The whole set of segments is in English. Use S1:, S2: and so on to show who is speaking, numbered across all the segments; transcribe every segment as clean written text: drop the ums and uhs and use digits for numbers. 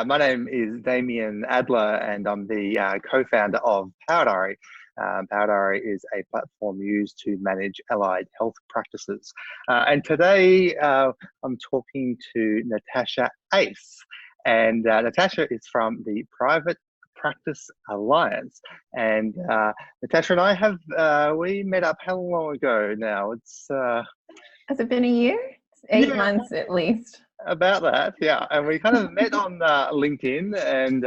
S1: My name is Damien Adler, and I'm the co-founder of Power Diary. Power Diary is a platform used to manage allied health practices. And today I'm talking to Natasha Ace. And Natasha is from the Private Practice Alliance. And Natasha and I have, we met up how long ago now?
S2: Has it been a year? It's 8 months at least.
S1: About that, yeah. And we kind of met on LinkedIn, and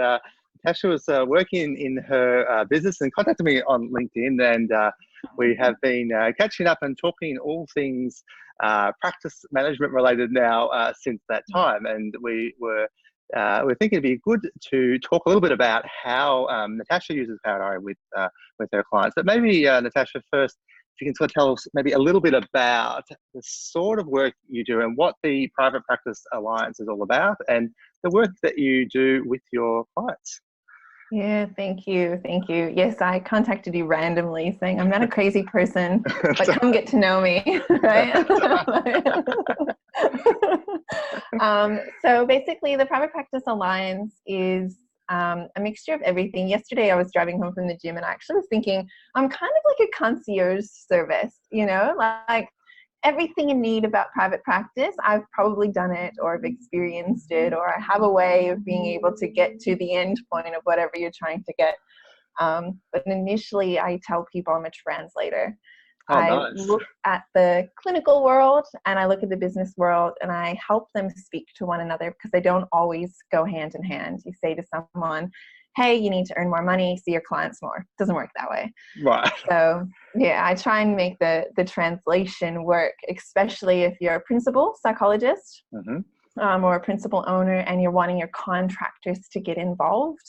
S1: Natasha was working in her business and contacted me on LinkedIn, and we have been catching up and talking all things practice management related now since that time. And we're thinking it'd be good to talk a little bit about how Natasha uses Power Diary with her clients. But maybe Natasha, first, if you can sort of tell us maybe a little bit about the sort of work you do and what the Private Practice Alliance is all about and the work that you do with your clients.
S2: Yeah, thank you. Thank you. Yes, I contacted you randomly saying I'm not a crazy person, but come get to know me, right? So basically the Private Practice Alliance is a mixture of everything. Yesterday I was driving home from the gym and I actually was thinking I'm kind of like a concierge service, you know, like everything you need about private practice, I've probably done it or I've experienced it, or I have a way of being able to get to the end point of whatever you're trying to get. But initially I tell people I'm a translator. I look at the clinical world and I look at the business world and I help them speak to one another because they don't always go hand in hand. You say to someone, hey, you need to earn more money, see your clients more. It doesn't work that way.
S1: Right.
S2: So yeah, I try and make the translation work, especially if you're a principal psychologist or a principal owner and you're wanting your contractors to get involved.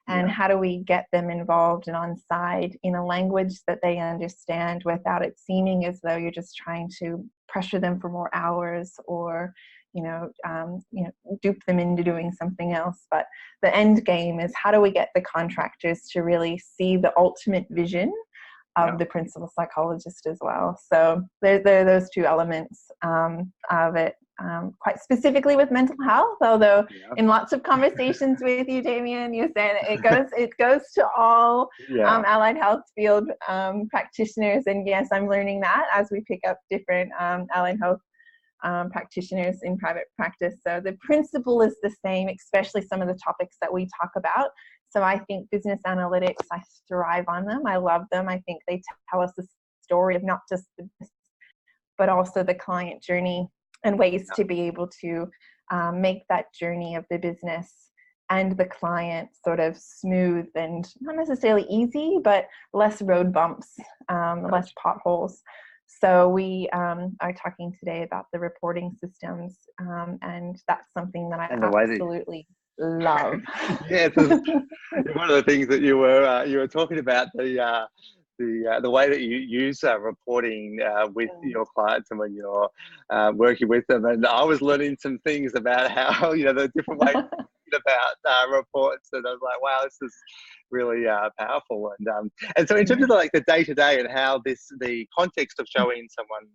S2: And how do we get them involved and on side in a language that they understand without it seeming as though you're just trying to pressure them for more hours or, dupe them into doing something else. But the end game is how do we get the contractors to really see the ultimate vision of the principal psychologist as well. So there are those two elements of it. Quite specifically with mental health, although in lots of conversations with you, Damien, you're saying it goes to all allied health field practitioners. And yes, I'm learning that as we pick up different allied health practitioners in private practice. So the principle is the same, especially some of the topics that we talk about. So I think business analytics, I thrive on them. I love them. I think they tell us the story of not just the business, but also the client journey and ways to be able to make that journey of the business and the client sort of smooth and not necessarily easy, but less road bumps, less potholes. So we are talking today about the reporting systems, and that's something that I absolutely love.
S1: Yeah, one of the things that you were talking about, the way that you use reporting with your clients and when you're working with them. And I was learning some things about how, the different ways about reports, and I was like, wow, this is really powerful. And so in terms of the day-to-day and how the context of showing someone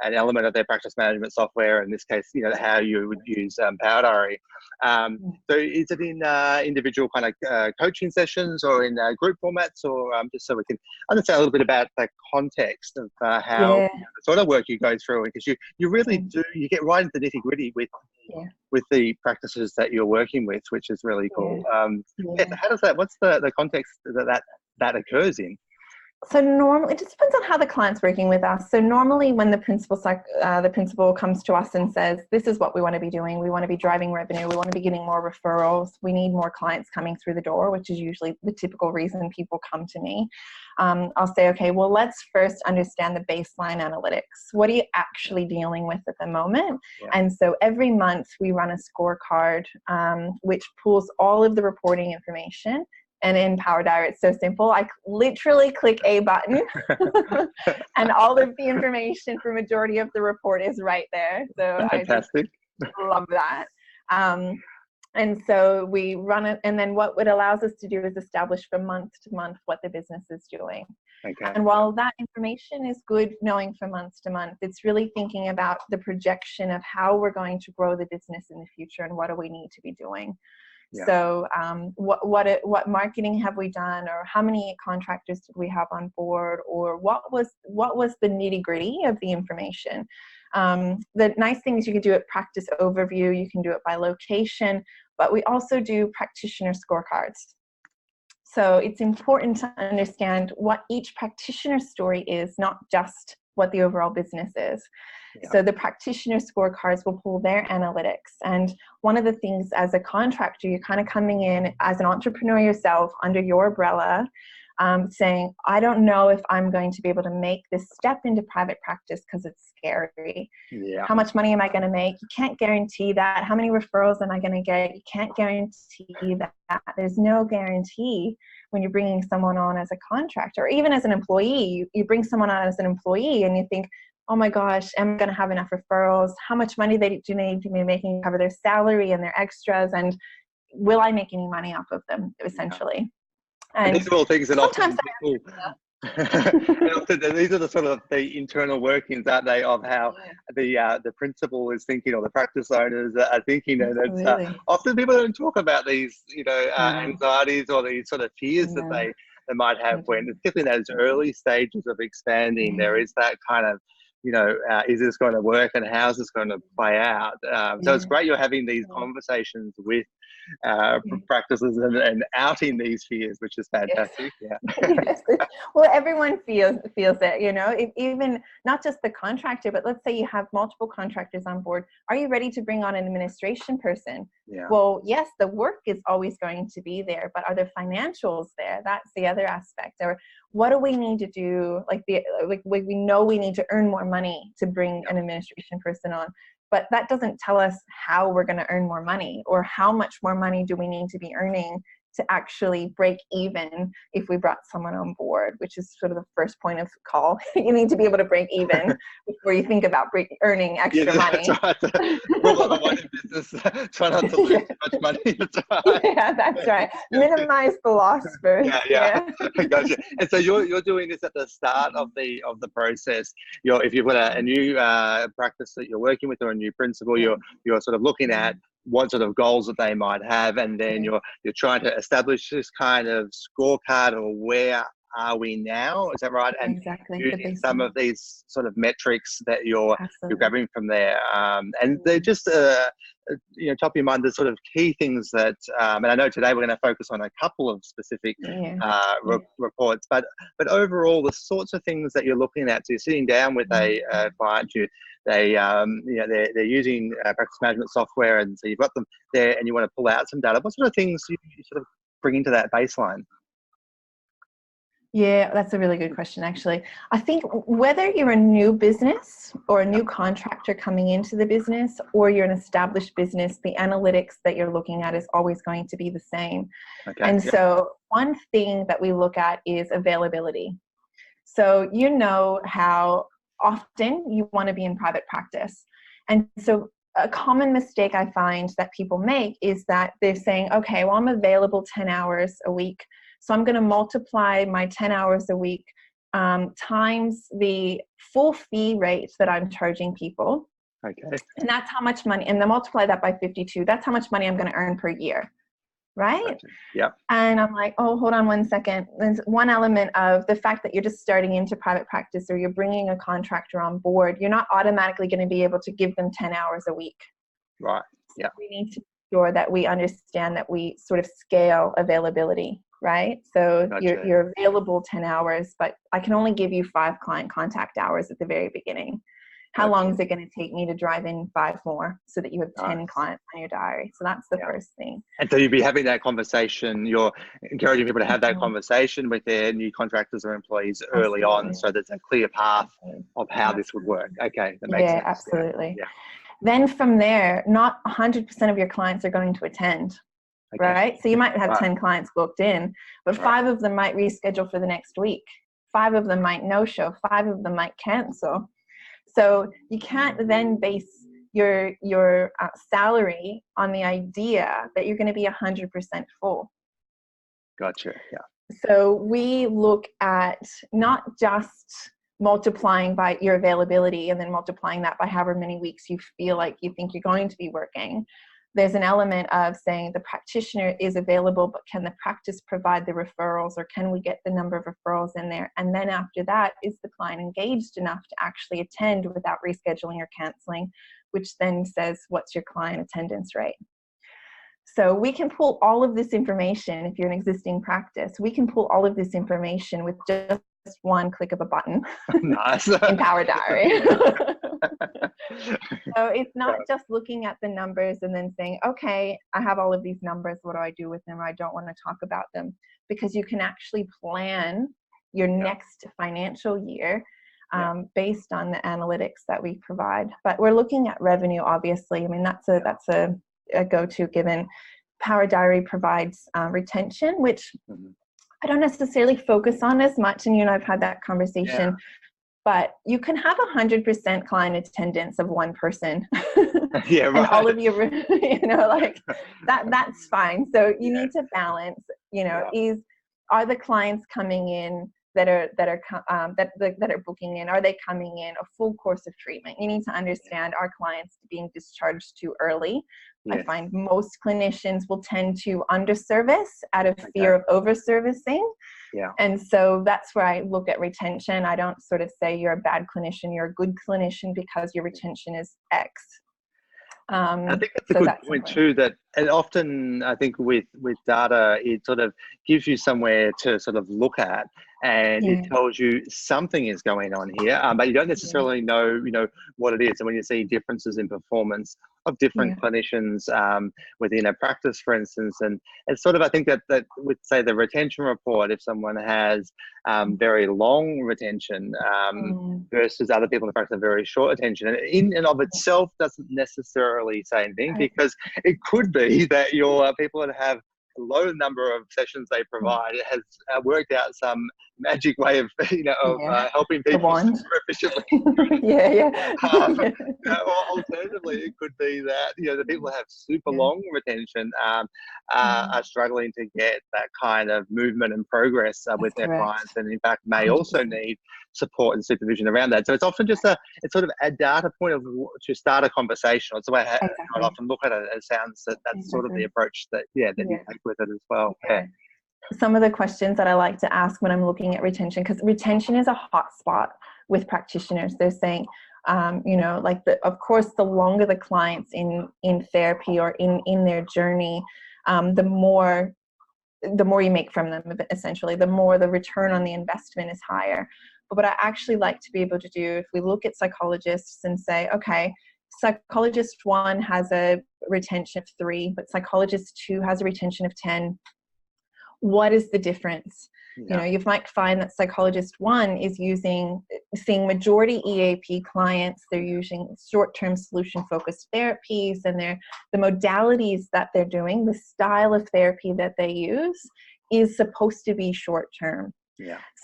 S1: an element of their practice management software, in this case, how you would use Power Diary. So is it in individual kind of coaching sessions or in group formats, or just so we can understand a little bit about the context of how the sort of work you go through, because you really do, you get right into the nitty-gritty with the practices that you're working with, which is really cool. So how does that, what's the context that occurs in?
S2: So normally, it just depends on how the client's working with us. So normally when the principal comes to us and says, this is what we want to be doing. We want to be driving revenue. We want to be getting more referrals. We need more clients coming through the door, which is usually the typical reason people come to me. I'll say, okay, well, let's first understand the baseline analytics. What are you actually dealing with at the moment? And so every month we run a scorecard, which pulls all of the reporting information. And in Power Diary, it's so simple. I literally click a button and all of the information for majority of the report is right there. So
S1: fantastic.
S2: I just love that. And so we run it, and then what it allows us to do is establish from month to month what the business is doing.
S1: Okay.
S2: And while that information is good knowing from month to month, it's really thinking about the projection of how we're going to grow the business in the future and what do we need to be doing.
S1: Yeah.
S2: So what marketing have we done, or how many contractors did we have on board, or what was the nitty-gritty of the information. The nice thing is you can do it practice overview, you can do it by location, but we also do practitioner scorecards. So it's important to understand what each practitioner's story is, not just what the overall business is.
S1: Yeah.
S2: So the practitioner scorecards will pull their analytics. And one of the things as a contractor, you're kind of coming in as an entrepreneur yourself under your umbrella, saying, I don't know if I'm going to be able to make this step into private practice because it's scary.
S1: Yeah.
S2: How much money am I going to make? You can't guarantee that. How many referrals am I going to get? You can't guarantee that. There's no guarantee when you're bringing someone on as a contractor, or even as an employee. You bring someone on as an employee and you think, oh my gosh, am I going to have enough referrals? How much money do they need to be making to cover their salary and their extras? And will I make any money off of them, essentially?
S1: And these are all things that often people, and often these are the sort of the internal workings, aren't they, of how the principal is thinking, or the practice owners are thinking. And it's often people don't talk about these, anxieties or these sort of fears that they might have when, particularly in those early stages of expanding, there is that kind of, is this going to work and how's this going to play out? So it's great you're having these conversations with practices and outing these fears, which is fantastic.
S2: Yes. Well, everyone feels it, even not just the contractor, but let's say you have multiple contractors on board. Are you ready to bring on an administration person? Well, yes, the work is always going to be there, but are the financials there? That's the other aspect. Or what do we need to do? We know we need to earn more money to bring an administration person on. But that doesn't tell us how we're going to earn more money, or how much more money do we need to be earning to actually break even if we brought someone on board, which is sort of the first point of call. You need to be able to break even before you think about earning extra money.
S1: That's right. Rule number one in business, try not to lose too much money. That's right.
S2: Yeah, that's right. Minimize the loss first.
S1: Gotcha. And so you're doing this at the start of the process. If you've got a new practice that you're working with, or a new principal, you're sort of looking at what sort of goals that they might have, and then you're trying to establish this kind of scorecard, or where are we now? Is that right? And using some of these sort of metrics that you're grabbing from there, and they're just top of your mind, the sort of key things that, and I know today we're going to focus on a couple of specific reports, but overall the sorts of things that you're looking at. So you're sitting down with a client, they're using practice management software, and so you've got them there and you want to pull out some data. What sort of things you sort of bring into that baseline?
S2: Yeah, that's a really good question, actually. I think whether you're a new business or a new contractor coming into the business, or you're an established business, the analytics that you're looking at is always going to be the same. So one thing that we look at is availability. So how often you want to be in private practice. And so a common mistake I find that people make is that they're saying, okay, well, I'm available 10 hours a week. So I'm going to multiply my 10 hours a week times the full fee rate that I'm charging people.
S1: Okay.
S2: And that's how much money, and then multiply that by 52. That's how much money I'm going to earn per year. Right?
S1: Gotcha. Yeah.
S2: And I'm like, oh, hold on one second. There's one element of the fact that you're just starting into private practice, or you're bringing a contractor on board. You're not automatically going to be able to give them 10 hours a week.
S1: Right. Yeah.
S2: So we need to make sure that we understand that we sort of scale availability. Right? So you're available 10 hours, but I can only give you 5 client contact hours at the very beginning. How long is it going to take me to drive in 5 more so that you have 10 clients on your diary? So that's the first thing.
S1: And so you'd be having that conversation. You're encouraging people to have that conversation with their new contractors or employees early on, so there's a clear path of how this would work. Okay, that makes sense.
S2: Absolutely. Yeah. Then from there, not 100% of your clients are going to attend. Okay. Right? So you might have 10 clients booked in, but 5 of them might reschedule for the next week. 5 of them might no-show. 5 of them might cancel. So you can't then base your salary on the idea that you're going to be 100% full.
S1: Gotcha. Yeah.
S2: So we look at not just multiplying by your availability and then multiplying that by however many weeks you feel like you think you're going to be working. There's an element of saying the practitioner is available, but can the practice provide the referrals, or can we get the number of referrals in there? And then after that, is the client engaged enough to actually attend without rescheduling or canceling, which then says, what's your client attendance rate? So we can pull all of this information. If you're an existing practice, we can pull all of this information with just one click of a button.
S1: Nice.
S2: In Power Diary. So it's not just looking at the numbers and then saying, okay, I have all of these numbers, what do I do with them? I don't want to talk about them, because you can actually plan your next financial year based on the analytics that we provide. But we're looking at revenue, obviously. I mean, that's a go-to, given Power Diary provides retention, which I don't necessarily focus on as much, and you and I've had that conversation, but you can have 100% client attendance of one person.
S1: Yeah, right.
S2: And all of your, like that's fine. So you need to balance, are the clients coming in that are booking in, are they coming in a full course of treatment? You need to understand, are clients being discharged too early? Yes. I find most clinicians will tend to underservice out of fear of over-servicing. Yeah. And so that's where I look at retention. I don't sort of say you're a bad clinician, you're a good clinician because your retention is X.
S1: I think that's a good point too, that, and often I think with data, it sort of gives you somewhere to sort of look at, and it tells you something is going on here, but you don't necessarily know, what it is. And when you see differences in performance of different clinicians within a practice, for instance, and it's sort of, I think that with, say, the retention report, if someone has very long retention versus other people in the practice have very short retention, and in and of itself doesn't necessarily say anything, because it could be that your people that have a low number of sessions they provide, it has worked out some magic way of helping people super efficiently. Or alternatively, it could be that the people that have super long retention are struggling to get that kind of movement and progress with their clients, and in fact may 100%. Also need support and supervision around that. So it's often just it's sort of a data point to start a conversation. It's the way I often look at it. It sounds that's sort of the approach that you take with it as well.
S2: Some of the questions that I like to ask when I'm looking at retention, because retention is a hot spot with practitioners. They're saying, of course, the longer the client's in therapy or in their journey, the more you make from them, essentially, the more the return on the investment is higher. But what I actually like to be able to do, if we look at psychologists and say, okay, psychologist 1 has a retention of 3, but psychologist 2 has a retention of 10. What is the difference? You might find that psychologist 1 is seeing majority EAP clients. They're using short-term solution-focused therapies, and the modalities that they're doing, the style of therapy that they use is supposed to be short-term.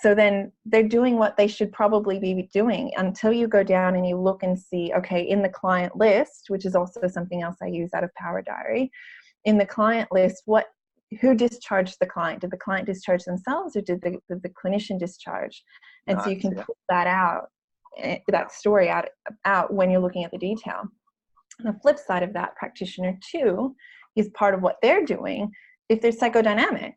S2: So then they're doing what they should probably be doing until you go down and you look and see, okay, in the client list, which is also something else I use out of Power Diary, in the client list, who discharged the client? Did the client discharge themselves, or did the clinician discharge? And so you can pull that out, that story out when you're looking at the detail. On the flip side of that, practitioner 2 is part of what they're doing. If they're psychodynamic,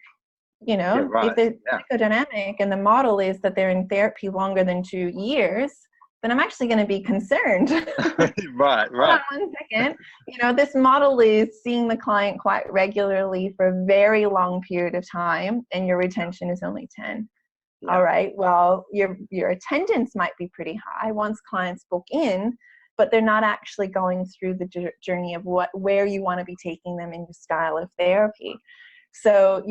S2: if they're psychodynamic and the model is that they're in therapy longer than 2 years, then I'm actually going to be concerned.
S1: Right.
S2: Hold on 1 second. This model is seeing the client quite regularly for a very long period of time, and your retention is only 10. All right. Well, your attendance might be pretty high once clients book in, but they're not actually going through the journey of where you want to be taking them in your style of therapy. So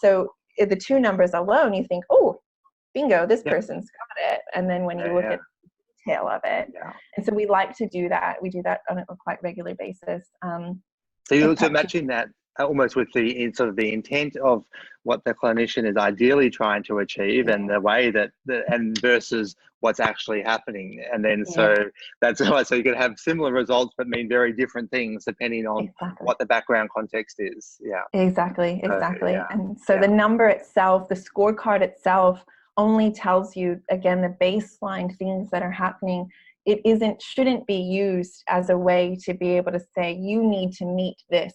S2: so the 2 numbers alone, you think, oh, bingo, this person's got it. And then when you look at detail of it. And so we like to do that. We do that on a quite regular basis.
S1: So you're matching that almost with the sort of the intent of what the clinician is ideally trying to achieve, and the way that and versus what's actually happening. And then so that's why, so you can have similar results but mean very different things depending on what the background context is.
S2: Exactly. And so the number itself, the scorecard itself, only tells you, again, the baseline things that are happening. It shouldn't be used as a way to be able to say, you need to meet this,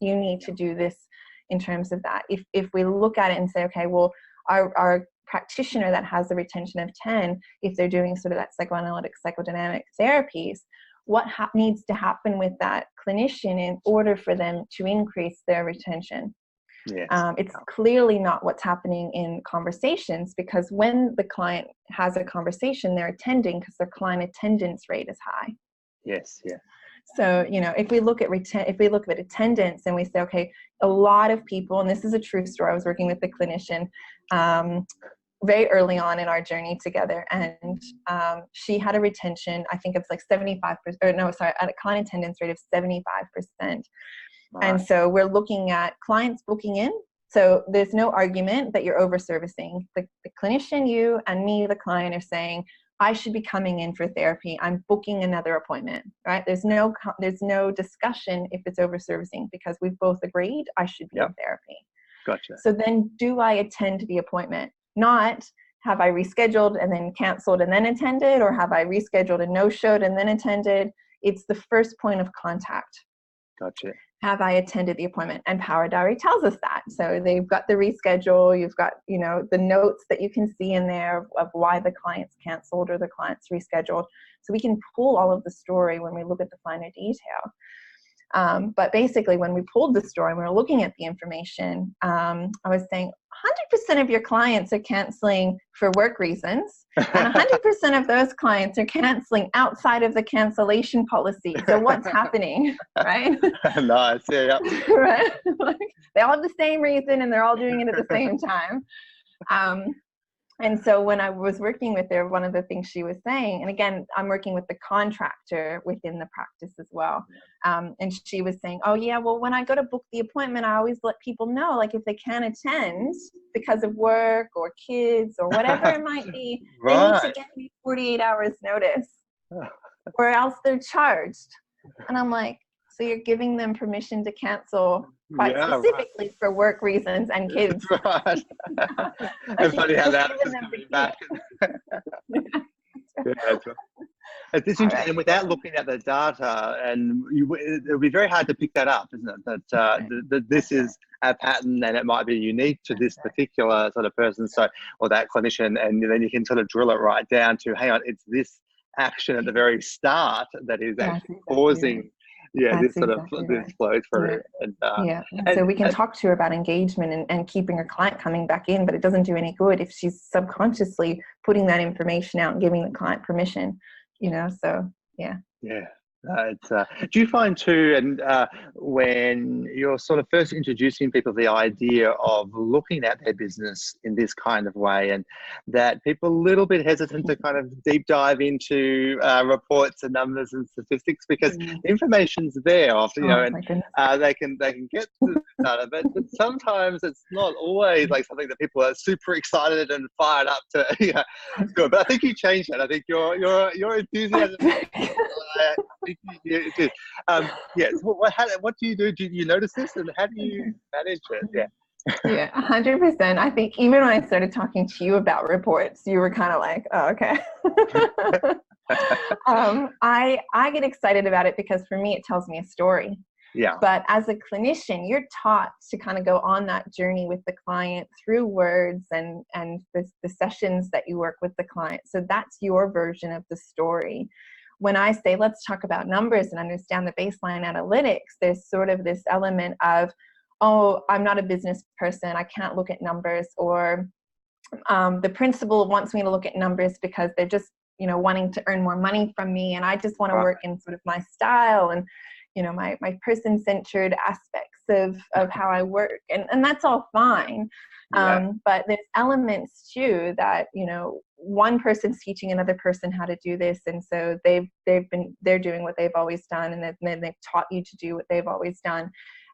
S2: you need to do this in terms of that. If we look at it and say, okay, well, our practitioner that has a retention of 10, if they're doing sort of that psychoanalytic, psychodynamic therapies, what needs to happen with that clinician in order for them to increase their retention? It's clearly not what's happening in conversations, because when the client has a conversation, they're attending because their client attendance rate is high. So, if we look at attendance and we say, okay, a lot of people, and this is a true story. I was working with a clinician very early on in our journey together, and she had a retention, I think it's like 75%, or no, sorry, a client attendance rate of 75%. And so we're looking at clients booking in. So there's no argument that you're over servicing. The clinician, you and me, the client, are saying, I should be coming in for therapy. I'm booking another appointment, right? There's no discussion if it's over servicing, because we've both agreed I should be in therapy.
S1: Gotcha.
S2: So then, do I attend the appointment? Not have I rescheduled and then canceled and then attended, or have I rescheduled and no-showed and then attended? It's the first point of contact.
S1: Gotcha.
S2: Have I attended the appointment? And Power Diary tells us that. So they've got the reschedule, you've got, the notes that you can see in there of why the client's canceled or the client's rescheduled. So we can pull all of the story when we look at the finer detail. But basically, when we pulled the story, we were looking at the information, I was saying 100% of your clients are canceling for work reasons, and 100% of those clients are canceling outside of the cancellation policy. So what's happening, right?
S1: Nice,
S2: Right? They all have the same reason, and they're all doing it at the same time. And so when I was working with her, one of the things she was saying, and again, I'm working with the contractor within the practice as well. And she was saying, oh yeah, well, when I go to book the appointment, I always let people know, like, if they can't attend because of work or kids or whatever it might be, they need to get me 48 hours notice or else they're charged. And I'm like, so you're giving them permission to cancel quite specifically for work reasons and kids.
S1: Right. It's funny how that back. It's interesting, and without looking at the data, and it'll be very hard to pick that up, isn't it? That this is a pattern, and it might be unique to this particular sort of person, or that clinician, and then you can sort of drill it right down to, hang on, it's this action at the very start that is actually causing. This sort of this flow through. And
S2: so we can talk to her about engagement and keeping her client coming back in, but it doesn't do any good if she's subconsciously putting that information out and giving the client permission, so
S1: do you find too, and when you're sort of first introducing people the idea of looking at their business in this kind of way, and that people are a little bit hesitant to kind of deep dive into reports and numbers and statistics, because information's there often, they can get the data, but sometimes it's not always like something that people are super excited and fired up to do it. But I think you changed that. I think your enthusiasm what do you do? Do you notice this, and how do you manage it?
S2: 100%. I think even when I started talking to you about reports, you were kind of like, oh, okay. I get excited about it because for me it tells me a story. But as a clinician, you're taught to kind of go on that journey with the client through words and the sessions that you work with the client. So that's your version of the story. When I say, let's talk about numbers and understand the baseline analytics, there's sort of this element of, oh, I'm not a business person, I can't look at numbers, or the principal wants me to look at numbers because they're just, wanting to earn more money from me, and I just want to work in sort of my style and, my person-centered aspects of how I work, and that's all fine. But there's elements too that, one person's teaching another person how to do this, and so they're doing what they've always done, and then they've taught you to do what they've always done.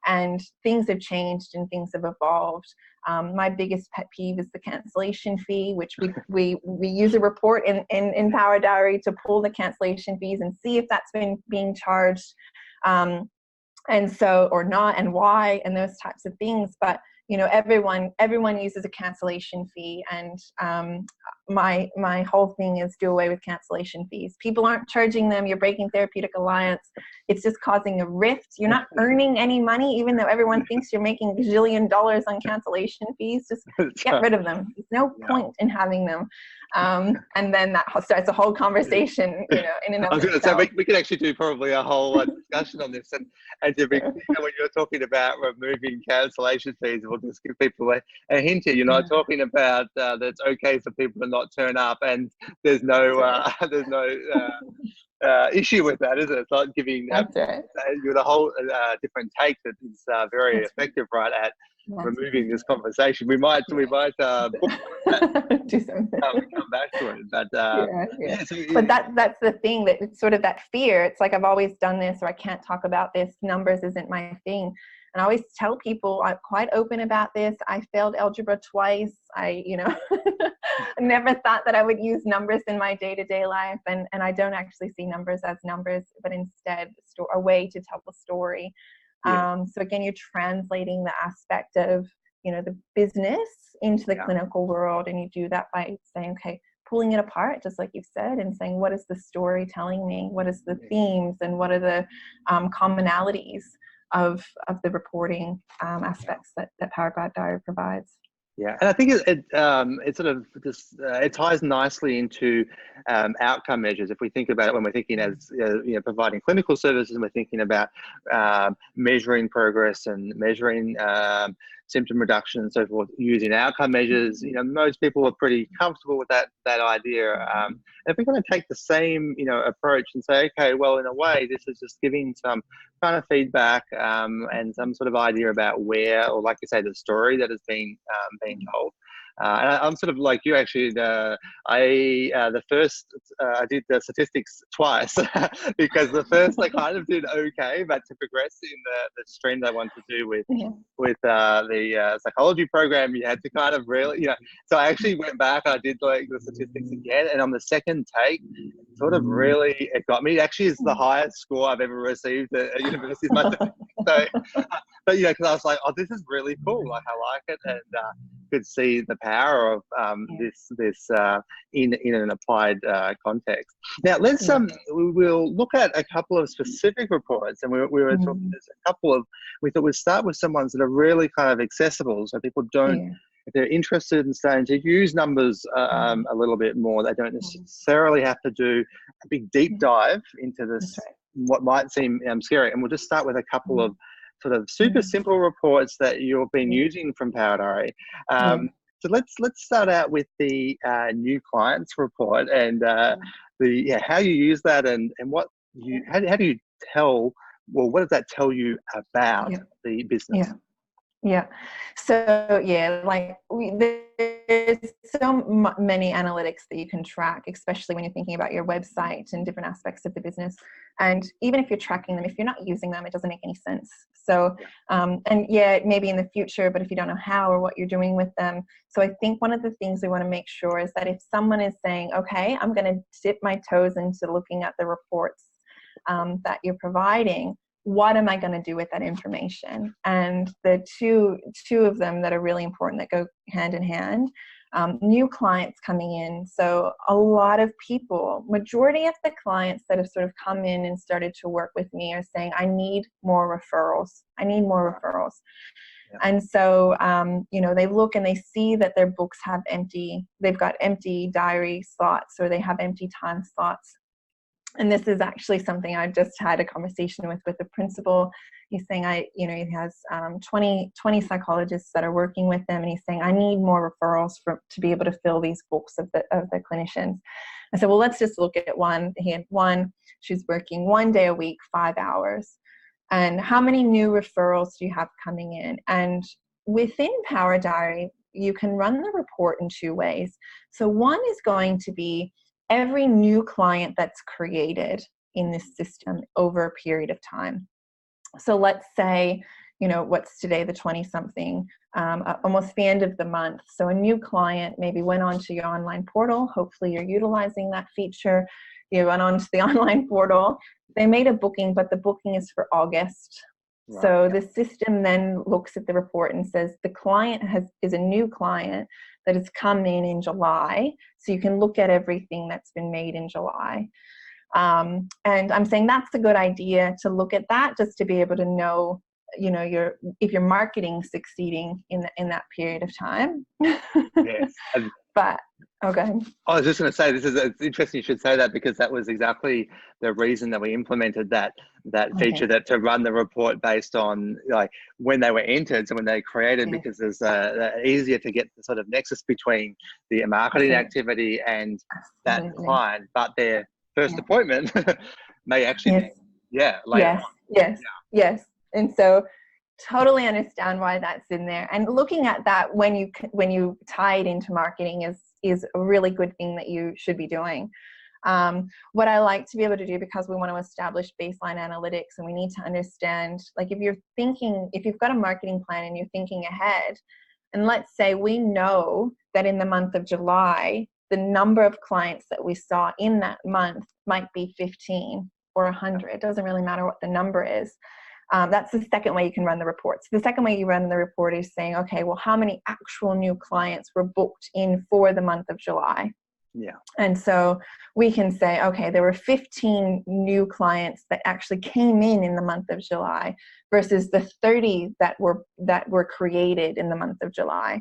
S2: and things have changed and things have evolved. My biggest pet peeve is the cancellation fee, which we use a report in Power Diary to pull the cancellation fees and see if that's been being charged, and so, or not, and why, and those types of things. But you know, everyone uses a cancellation fee, and my whole thing is do away with cancellation fees. People aren't charging them. You're breaking therapeutic alliance. It's just causing a rift. You're not earning any money, even though everyone thinks you're making $1 gazillion on cancellation fees. Just get rid of them. There's no point in having them. And then that starts a whole conversation, you know, in and of
S1: I was going to
S2: itself.
S1: say, we could actually do probably a whole discussion on this. And to be clear, when you're talking about removing cancellation fees, we'll just give people a hint here. You're not talking about that it's okay for people to not turn up, and there's no issue with that, is it? It's not giving you the whole different take that is very effective, right, at removing this conversation. We might do something. Come back to it, but
S2: but that's the thing, that it's sort of that fear. It's like, I've always done this, or I can't talk about this. Numbers isn't my thing. And I always tell people, I'm quite open about this. I failed algebra twice. I never thought that I would use numbers in my day-to-day life, and I don't actually see numbers as numbers, but instead a way to tell a story. So again, you're translating the aspect of, you know, the business into the clinical world, and you do that by saying, okay, pulling it apart, just like you've said, and saying, what is the story telling me? What is the themes, and what are the commonalities of the reporting aspects that Power Diary provides?
S1: Yeah, and I think it sort of just it ties nicely into outcome measures. If we think about it, when we're thinking as you know, providing clinical services, and we're thinking about measuring progress and measuring symptom reduction and so forth, using outcome measures, you know, most people are pretty comfortable with that idea. And if we're going to take the same, you know, approach and say, okay, well, in a way, this is just giving some kind of feedback and some sort of idea about where, or like you say, the story that is being told. And I'm sort of like you, actually. I did the statistics twice because the first I kind of did okay, but to progress in the stream I wanted to do with the psychology program, you had to kind of really, you know. So I actually went back. I did like the statistics again, and on the second take, sort of really it got me. It actually is the highest score I've ever received at university. So, but you know, because I was like, oh, this is really cool. Like, I like it, and could see the power of this in an applied context. Now, let's we'll look at a couple of specific reports, and we were talking. There's a couple of, we thought we'd start with some ones that are really kind of accessible, so people don't. If they're interested in starting to use numbers a little bit more, they don't necessarily have to do a big deep dive into this, what might seem scary. And we'll just start with a couple of sort of super simple reports that you've been using from Power Diary. So let's start out with the new clients report, and how you use that, and what you how do you tell, well, what does that tell you about the business?
S2: So like there's so many analytics that you can track, especially when you're thinking about your website and different aspects of the business. And even if you're tracking them, if you're not using them, it doesn't make any sense. So, and maybe in the future, but if you don't know how or what you're doing with them. So I think one of the things we want to make sure is that if someone is saying, okay, I'm going to dip my toes into looking at the reports that you're providing, what am I going to do with that information? And the two of them that are really important that go hand in hand, new clients coming in. So a lot of people, majority of the clients that have sort of come in and started to work with me are saying, I need more referrals. I need more referrals. And so, you know, they look and they see that their books have they've got empty diary slots, or they have empty time slots. And this is actually something I just had a conversation with the principal. He's saying, he has 20 psychologists that are working with them, and he's saying, I need more referrals to be able to fill these books of the clinicians. I said, well, let's just look at one. He had one. She's working 1 day a week, 5 hours. And how many new referrals do you have coming in? And within Power Diary, you can run the report in two ways. So one is going to be every new client that's created in this system over a period of time. So let's say what's today, the 20 something, almost the end of the month. So a new client maybe went onto your online portal. Hopefully you're utilizing that feature. You went onto the online portal, they made a booking, but the booking is for August. Right. So the system then looks at the report and says the client is a new client that has come in July. So you can look at everything that's been made in July. And I'm saying that's a good idea to look at that, just to be able to know, if your marketing succeeding in that period of time.
S1: Yes.
S2: But go ahead.
S1: I was just going to say, it's interesting you should say that, because that was exactly the reason that we implemented that feature, that to run the report based on like when they were entered, so when they created, because there's easier to get the sort of nexus between the marketing activity and that client, but their first appointment may actually be later on.
S2: Yes. And so totally understand why that's in there, and looking at that when you tie it into marketing is a really good thing that you should be doing. What I like to be able to do, because we want to establish baseline analytics, and we need to understand, like, if you've got a marketing plan and you're thinking ahead, and let's say we know that in the month of July the number of clients that we saw in that month might be 15 or 100. It doesn't really matter what the number is. That's the second way you can run the reports. The second way you run the report is saying, okay, well, how many actual new clients were booked in for the month of July?
S1: Yeah.
S2: And so we can say, okay, there were 15 new clients that actually came in the month of July versus the 30 that were created in the month of July.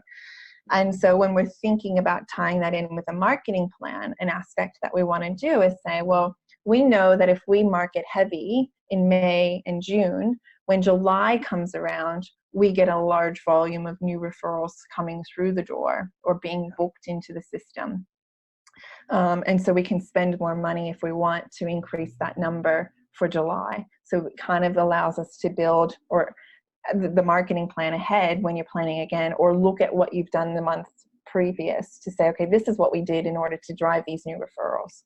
S2: And so when we're thinking about tying that in with a marketing plan, an aspect that we want to do is say, well, we know that if we market heavy in May and June, when July comes around, we get a large volume of new referrals coming through the door or being booked into the system. And so we can spend more money if we want to increase that number for July. So it kind of allows us to build the marketing plan ahead when you're planning again, or look at what you've done the month previous to say, okay, this is what we did in order to drive these new referrals.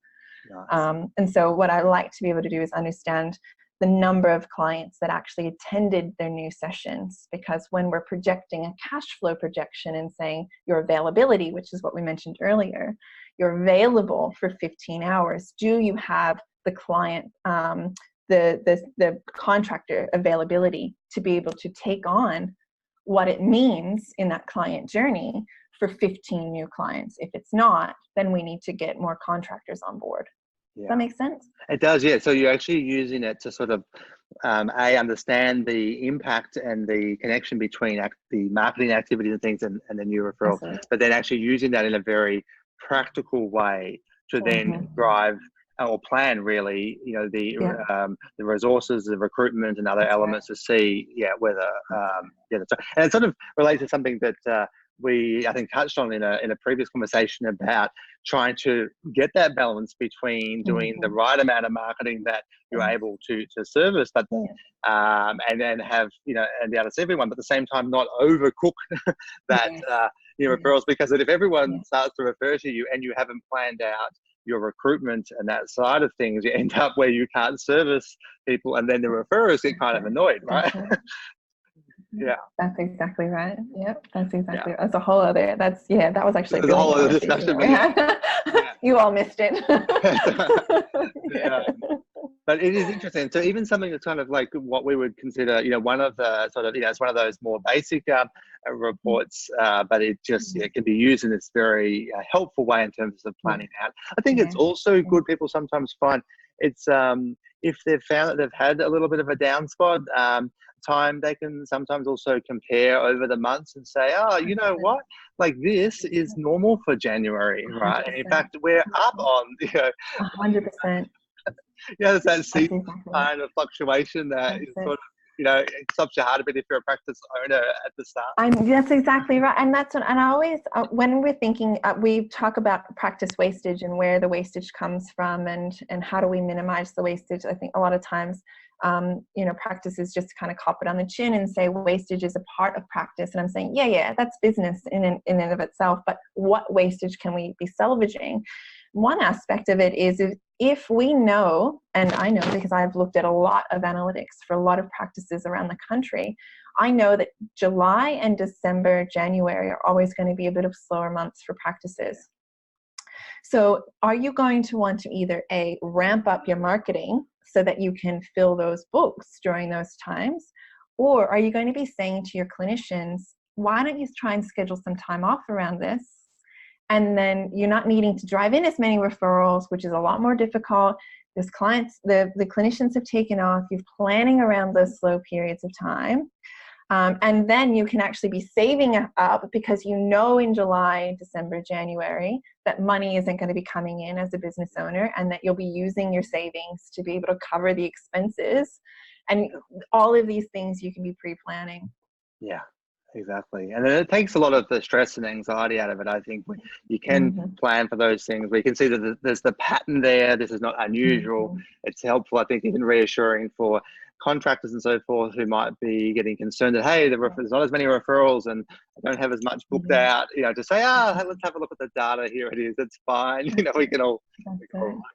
S2: Nice. And so what I like to be able to do is understand the number of clients that actually attended their new sessions, because when we're projecting a cash flow projection and saying your availability, which is what we mentioned earlier, you're available for 15 hours. Do you have the client, the contractor availability to be able to take on what it means in that client journey for 15 new clients? If it's not, then we need to get more contractors on board. Does that make sense?
S1: It does, yeah. So you're actually using it to sort of, understand the impact and the connection between the marketing activities and things and the new referral, but then actually using that in a very practical way to then drive or plan really, the resources, the recruitment and other elements to see, whether, and it sort of relates to something that we, I think, touched on in a previous conversation about trying to get that balance between doing the right amount of marketing that you're able to service, but and then have, and be able to see everyone, but at the same time not overcook that referrals, because if everyone starts to refer to you and you haven't planned out your recruitment and that side of things, you end up where you can't service people, and then the referrers get kind of annoyed, right? Yeah,
S2: that's exactly right. Yep, that's exactly. That's a whole other. That was actually
S1: a whole other discussion.
S2: You all missed it.
S1: But it is interesting. So even something that's kind of like what we would consider, one of the sort of, it's one of those more basic reports, but it just it can be used in this very helpful way in terms of planning out. I think it's also good. People sometimes find it's if they've found that they've had a little bit of a down spot time, they can sometimes also compare over the months and say, oh, you know what, like this is normal for January, right? And in fact, we're up on
S2: 100%.
S1: There's that season kind of fluctuation that is sort of, it stops your heart a bit if you're a practice owner at the start.
S2: That's exactly right. And that's what, and I always, when we're thinking, we talk about practice wastage and where the wastage comes from and how do we minimize the wastage. I think a lot of times, practices just kind of cop it on the chin and say wastage is a part of practice. And I'm saying, that's business in and of itself. But what wastage can we be salvaging? One aspect of it is if we know, and I know because I've looked at a lot of analytics for a lot of practices around the country, I know that July and December, January are always going to be a bit of slower months for practices. So are you going to want to either A, ramp up your marketing so that you can fill those books during those times, or are you going to be saying to your clinicians, why don't you try and schedule some time off around this? And then you're not needing to drive in as many referrals, which is a lot more difficult. Those clients, the clinicians have taken off. You're planning around those slow periods of time. And then you can actually be saving up because you know in July, December, January, that money isn't going to be coming in as a business owner, and that you'll be using your savings to be able to cover the expenses. And all of these things you can be pre-planning.
S1: Yeah, exactly. And it takes a lot of the stress and anxiety out of it. I think you can plan for those things. We can see that there's the pattern there. This is not unusual. It's helpful, I think, even reassuring for contractors and so forth who might be getting concerned that, hey, there's not as many referrals and I don't have as much booked out, to say, hey, let's have a look at the data. Here it is. It's fine. We can all.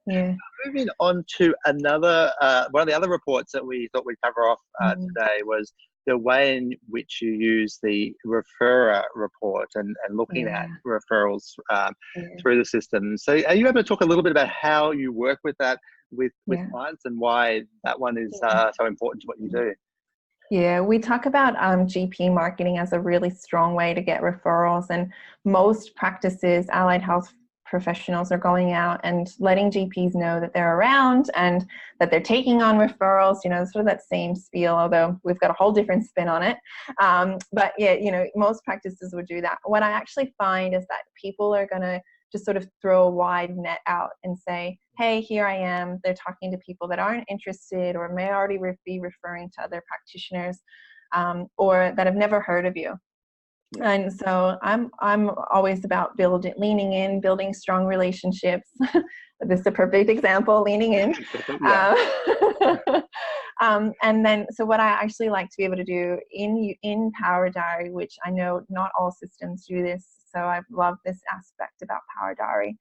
S1: Moving on to another, one of the other reports that we thought we'd cover off today was the way in which you use the referrer report and looking at referrals through the system. So are you able to talk a little bit about how you work with that with clients and why that one is so important to what you do?
S2: Yeah, we talk about GP marketing as a really strong way to get referrals, and most practices, allied health professionals, are going out and letting GPs know that they're around and that they're taking on referrals, sort of that same spiel, although we've got a whole different spin on it. But yeah, most practices would do that. What I actually find is that people are going to just sort of throw a wide net out and say, hey, here I am. They're talking to people that aren't interested or may already be referring to other practitioners or that have never heard of you. And so I'm always about leaning in, building strong relationships. This is a perfect example, leaning in. And then, so what I actually like to be able to do in Power Diary, which I know not all systems do this, so I love this aspect about Power Diary,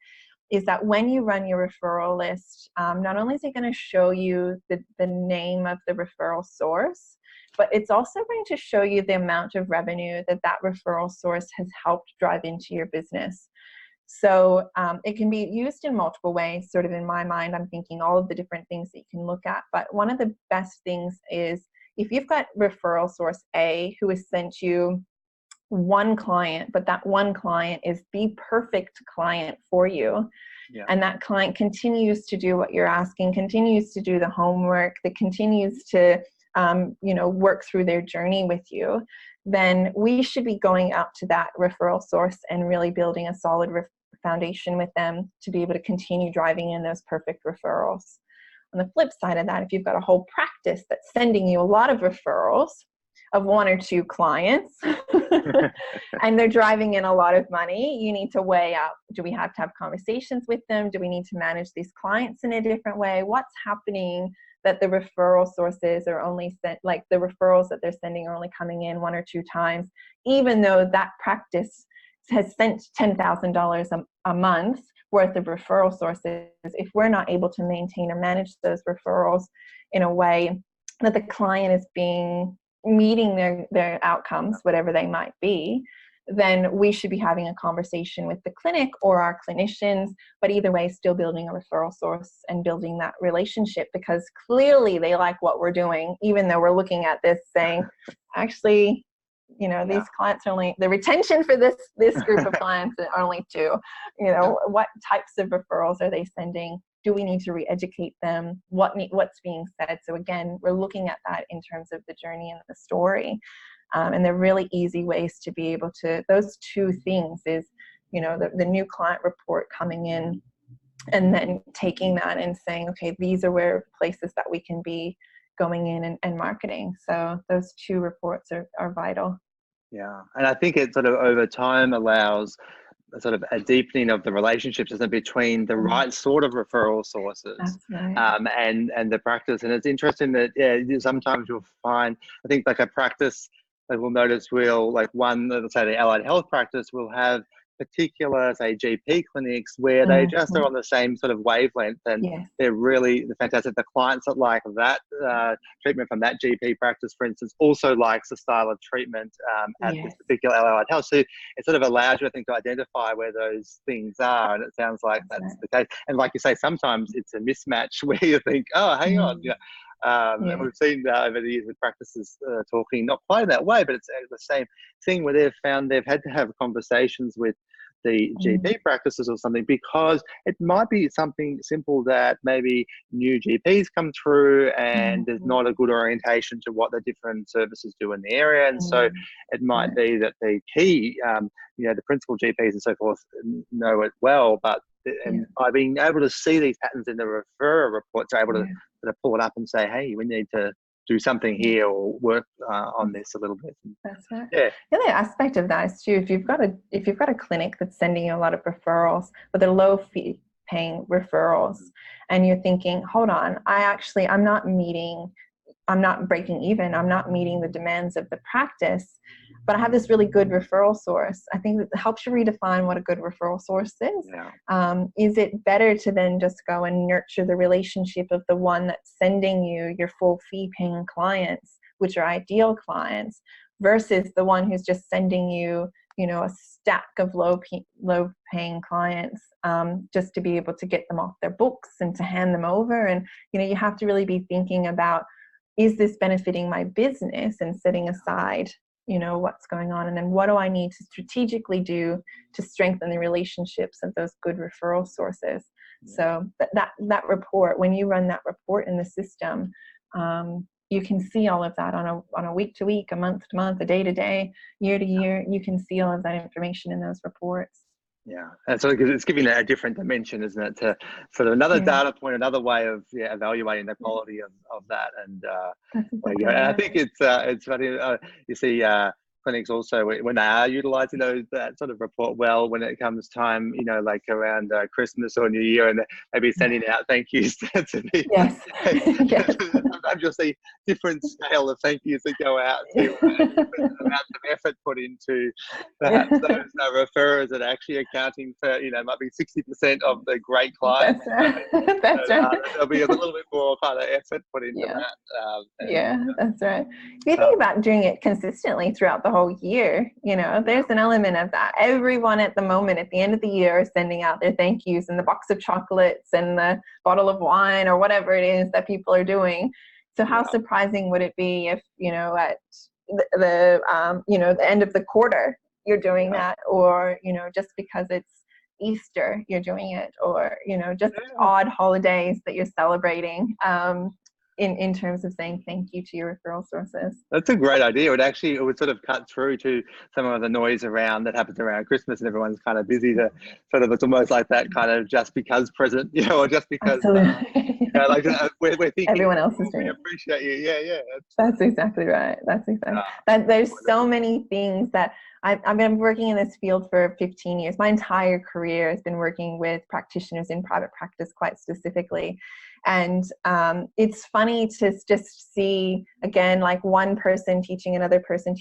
S2: is that when you run your referral list, not only is it going to show you the name of the referral source, but it's also going to show you the amount of revenue that referral source has helped drive into your business. So it can be used in multiple ways. Sort of in my mind, I'm thinking all of the different things that you can look at. But one of the best things is if you've got referral source A who has sent you one client, but that one client is the perfect client for you. Yeah. And that client continues to do what you're asking, continues to do the homework, that continues to work through their journey with you, then we should be going out to that referral source and really building a solid foundation with them to be able to continue driving in those perfect referrals. On the flip side of that, if you've got a whole practice that's sending you a lot of referrals of one or two clients and they're driving in a lot of money, you need to weigh up, do we have to have conversations with them? Do we need to manage these clients in a different way? What's happening that the referral sources are only sent, like the referrals that they're sending are only coming in one or two times, even though that practice has sent $10,000 a month worth of referral sources. If we're not able to maintain or manage those referrals in a way that the client is meeting their outcomes, whatever they might be, then we should be having a conversation with the clinic or our clinicians, but either way, still building a referral source and building that relationship, because clearly they like what we're doing, even though we're looking at this saying, actually, these clients are only, the retention for this group of clients are only two. What types of referrals are they sending? Do we need to re-educate them? What's being said? So again, we're looking at that in terms of the journey and the story. And they're really easy ways to be able to, those two things is, the new client report coming in and then taking that and saying, okay, these are where places that we can be going in and marketing. So those two reports are vital.
S1: Yeah. And I think it sort of over time allows sort of a deepening of the relationships between the right sort of referral sources.
S2: That's right.
S1: And the practice. And it's interesting that sometimes you'll find, I think like a practice, like we'll notice let's say the allied health practice will have particular, say, GP clinics where they just are on the same sort of wavelength, and
S2: Yes.
S1: they're really fantastic. The clients that like that treatment from that GP practice, for instance, also likes the style of treatment at this particular allied health. So it sort of allows you, I think, to identify where those things are, and it sounds like that's the case. And like you say, sometimes it's a mismatch where you think, oh, hang on, and we've seen over the years with practices talking not quite in that way, but it's the same thing where they've found they've had to have conversations with the GP practices or something, because it might be something simple that maybe new GPs come through and there's not a good orientation to what the different services do in the area. And so it might be that the key, the principal GPs and so forth know it well, but and by being able to see these patterns in the referrer reports, are able to sort of pull it up and say, hey, we need to do something here or work on this a little bit.
S2: That's right.
S1: Yeah.
S2: The other aspect of that is too, if you've got a clinic that's sending you a lot of referrals, but they're low fee paying referrals, and you're thinking, hold on, I'm not breaking even, I'm not meeting the demands of the practice, but I have this really good referral source. I think that helps you redefine what a good referral source is. Is it better to then just go and nurture the relationship of the one that's sending you your full fee paying clients, which are ideal clients, versus the one who's just sending you, a stack of low paying clients, just to be able to get them off their books and to hand them over? And, you have to really be thinking about, is this benefiting my business, and setting aside, what's going on, and then what do I need to strategically do to strengthen the relationships of those good referral sources. So that report, when you run that report in the system, you can see all of that on a week to week, a month to month, a day to day, year to year. You can see all of that information in those reports.
S1: Yeah, and so it's giving that a different dimension, isn't it? To sort of another data point, another way of evaluating the quality of that. And and I think it's funny. You see clinics also, when they are utilising that sort of report well, when it comes time, like around Christmas or New Year, and maybe sending out thank yous to me.
S2: Yes.
S1: Sometimes you'll see different scale of thank yous that go out to different amounts of effort put into perhaps those referrers that are actually accounting for, might be 60% of the great clients.
S2: That's right.
S1: There'll be a little bit more kind of effort put into that.
S2: That's right. If you think about doing it consistently throughout the whole year, there's an element of that. Everyone at the moment, at the end of the year, is sending out their thank yous and the box of chocolates and the bottle of wine or whatever it is that people are doing. So how surprising would it be if, at the end of the quarter, you're doing that, or, just because it's Easter, you're doing it, or, just odd holidays that you're celebrating, in terms of saying thank you to your referral sources.
S1: That's a great idea. It would sort of cut through to some of the noise that happens around Christmas, and everyone's kind of busy to sort of, it's almost like that kind of just because present, or just because we're thinking
S2: everyone else is doing
S1: it. Appreciate you.
S2: That's exactly right. There's so many things that I've been working in this field for 15 years. My entire career has been working with practitioners in private practice, quite specifically. And it's funny to just see, again, like one person teaching another person,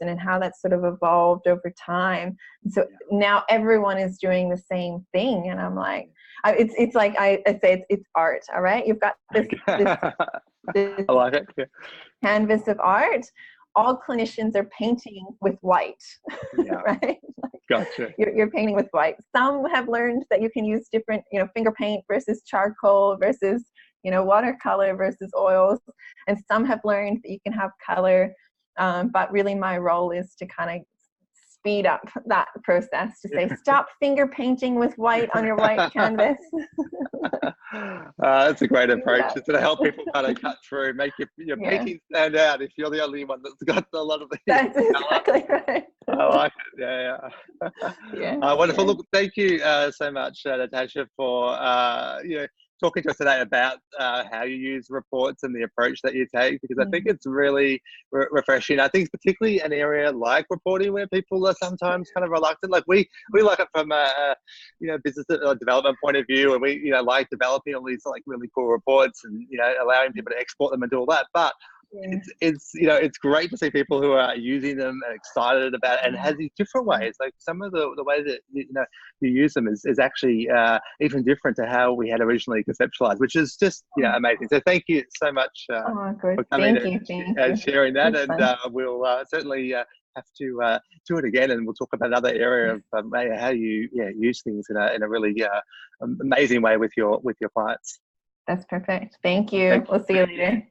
S2: and how that's sort of evolved over time. So now everyone is doing the same thing. And I'm like, it's like I say it's art, all right? You've got this I like it. Canvas of art. All clinicians are painting with white, right?
S1: Gotcha.
S2: You're painting with white. Some have learned that you can use different, finger paint versus charcoal versus, watercolor versus oils. And some have learned that you can have color. But really my role is to kind of speed up that process, to say, stop finger painting with white on your white canvas.
S1: That's a great approach. It's to help people kind of cut through, make your painting stand out if you're the only one that's got a lot of the
S2: That's exactly right.
S1: I like it. Wonderful. Look, thank you so much, Natasha, for talking to us today about how you use reports and the approach that you take, because I think it's really refreshing. I think it's particularly an area like reporting where people are sometimes kind of reluctant. Like we like it from a business development point of view, and we like developing all these like really cool reports and allowing people to export them and do all that. But it's it's great to see people who are using them and excited about it, and has these different ways. Like some of the way that you use them is actually even different to how we had originally conceptualized, which is just amazing. So thank you so much
S2: good.
S1: for coming
S2: Thank
S1: and
S2: you.
S1: sharing that, and we'll certainly have to do it again, and we'll talk about another area of how you use things in a really amazing way with your clients.
S2: That's perfect. Thank you. We'll see you later.